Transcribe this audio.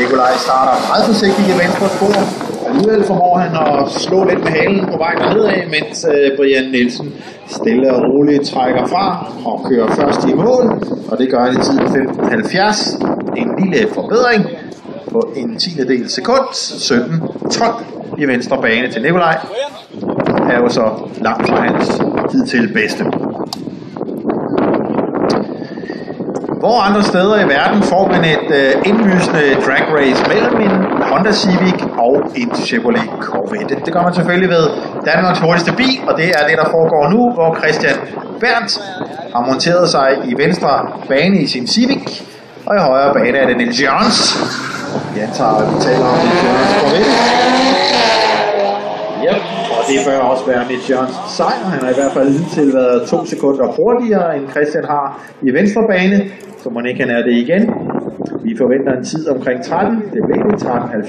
Nikolaj starter meget forsigtigt i venstre spor. Alligevel formår han at slå lidt med halen på vej nedad, mens Brian Nielsen stille og roligt trækker fra og kører først i mål. Og det gør han i tid 15.70. En lille forbedring på en 10. sekund. 17.12 i venstre bane til Nikolaj. Er jo så langt fra hans hidtil bedste. Hvor andre steder i verden får man et indlysende drag race mellem en Honda Civic og en Chevrolet Corvette. Det gør man selvfølgelig ved Danmarks hurtigste bil, og det er det, der foregår nu, hvor Christian Berndt har monteret sig i venstre bane i sin Civic, og i højre bane er det Niels Jørgens. Jeg antager, at vi taler om Niels Jørgens Corvette. Yep. Og det bør også være Niels Jørgens sejr. Han har i hvert fald hidtil været 2 sekunder hurtigere, end Christian har i venstre bane. Så må ikke han er det igen. Vi forventer en tid omkring 13. Det blev 13.70.